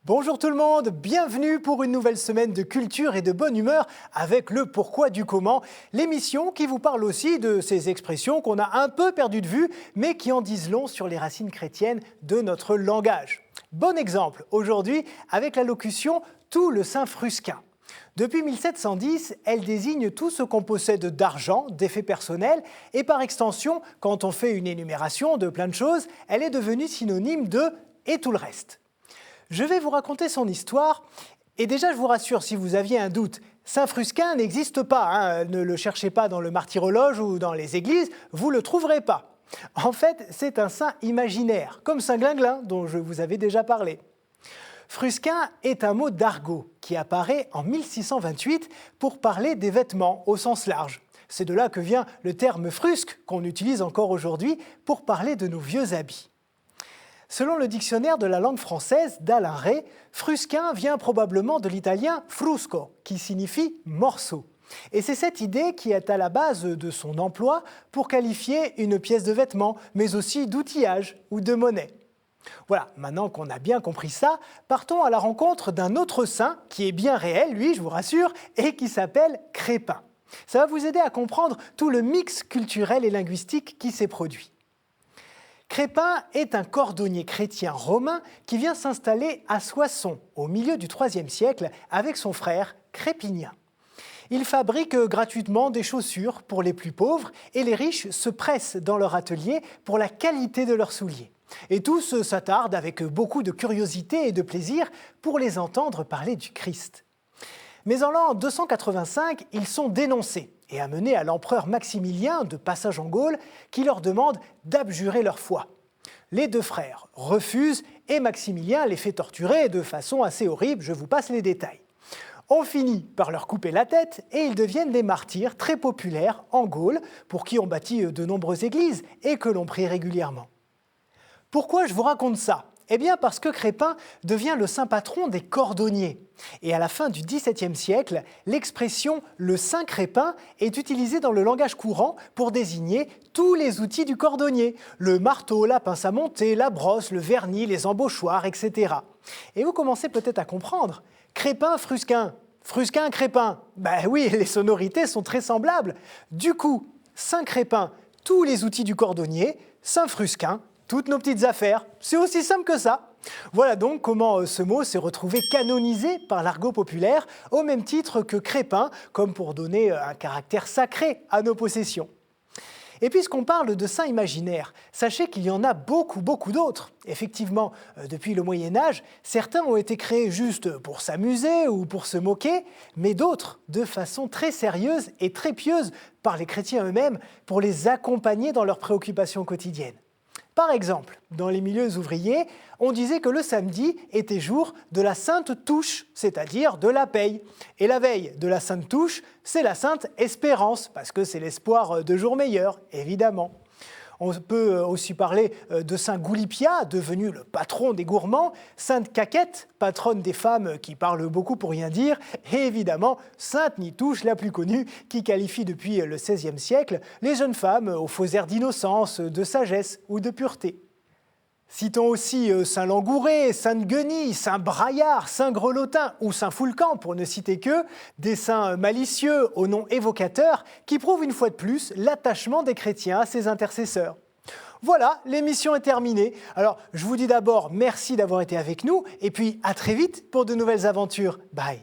Bonjour tout le monde, bienvenue pour une nouvelle semaine de culture et de bonne humeur avec le pourquoi du comment, l'émission qui vous parle aussi de ces expressions qu'on a un peu perdues de vue, mais qui en disent long sur les racines chrétiennes de notre langage. Bon exemple aujourd'hui avec la locution « tout le saint frusquin ». Depuis 1710, elle désigne tout ce qu'on possède d'argent, d'effets personnels, et par extension, quand on fait une énumération de plein de choses, elle est devenue synonyme de « et tout le reste ». Je vais vous raconter son histoire, et déjà je vous rassure, si vous aviez un doute, Saint Frusquin n'existe pas, ne le cherchez pas dans le martyrologe ou dans les églises, vous ne le trouverez pas. En fait, c'est un saint imaginaire, comme Saint Glinglin, dont je vous avais déjà parlé. Frusquin est un mot d'argot qui apparaît en 1628 pour parler des vêtements au sens large. C'est de là que vient le terme frusque qu'on utilise encore aujourd'hui pour parler de nos vieux habits. Selon le dictionnaire de la langue française d'Alain Ray, frusquin vient probablement de l'italien frusco, qui signifie morceau. Et c'est cette idée qui est à la base de son emploi pour qualifier une pièce de vêtement, mais aussi d'outillage ou de monnaie. Voilà, maintenant qu'on a bien compris ça, partons à la rencontre d'un autre saint qui est bien réel, lui, je vous rassure, et qui s'appelle Crépin. Ça va vous aider à comprendre tout le mix culturel et linguistique qui s'est produit. Crépin est un cordonnier chrétien romain qui vient s'installer à Soissons au milieu du IIIe siècle avec son frère Crépinien. Il fabrique gratuitement des chaussures pour les plus pauvres et les riches se pressent dans leur atelier pour la qualité de leurs souliers. Et tous s'attardent avec beaucoup de curiosité et de plaisir pour les entendre parler du Christ. Mais en l'an 285, ils sont dénoncés et amenés à l'empereur Maximilien de passage en Gaule qui leur demande d'abjurer leur foi. Les deux frères refusent et Maximilien les fait torturer de façon assez horrible, je vous passe les détails. On finit par leur couper la tête et ils deviennent des martyrs très populaires en Gaule pour qui on bâtit de nombreuses églises et que l'on prie régulièrement. Pourquoi je vous raconte ça ? Eh bien parce que Crépin devient le saint patron des cordonniers. Et à la fin du XVIIe siècle, l'expression « le saint Crépin » est utilisée dans le langage courant pour désigner tous les outils du cordonnier. Le marteau, la pince à monter, la brosse, le vernis, les embauchoirs, etc. Et vous commencez peut-être à comprendre. Crépin, Frusquin. Frusquin, Crépin. Ben oui, les sonorités sont très semblables. Du coup, saint Crépin, tous les outils du cordonnier, saint Frusquin, toutes nos petites affaires, c'est aussi simple que ça. Voilà donc comment ce mot s'est retrouvé canonisé par l'argot populaire, au même titre que Crépin, comme pour donner un caractère sacré à nos possessions. Et puisqu'on parle de saints imaginaires, sachez qu'il y en a beaucoup d'autres. Effectivement, depuis le Moyen-Âge, certains ont été créés juste pour s'amuser ou pour se moquer, mais d'autres de façon très sérieuse et très pieuse par les chrétiens eux-mêmes pour les accompagner dans leurs préoccupations quotidiennes. Par exemple, dans les milieux ouvriers, on disait que le samedi était jour de la sainte touche, c'est-à-dire de la paye. Et la veille de la sainte touche, c'est la sainte espérance, parce que c'est l'espoir de jours meilleurs, évidemment. On peut aussi parler de saint Goulipia, devenu le patron des gourmands, sainte Caquette, patronne des femmes qui parlent beaucoup pour rien dire, et évidemment sainte Nitouche, la plus connue, qui qualifie depuis le XVIe siècle les jeunes femmes aux faux airs d'innocence, de sagesse ou de pureté. Citons aussi saint Langouré, sainte Guenille, saint Braillard, saint Grelotin ou saint Foulcan, pour ne citer que, des saints malicieux aux noms évocateurs qui prouvent une fois de plus l'attachement des chrétiens à ses intercesseurs. Voilà, l'émission est terminée. Alors, je vous dis d'abord merci d'avoir été avec nous et puis à très vite pour de nouvelles aventures. Bye.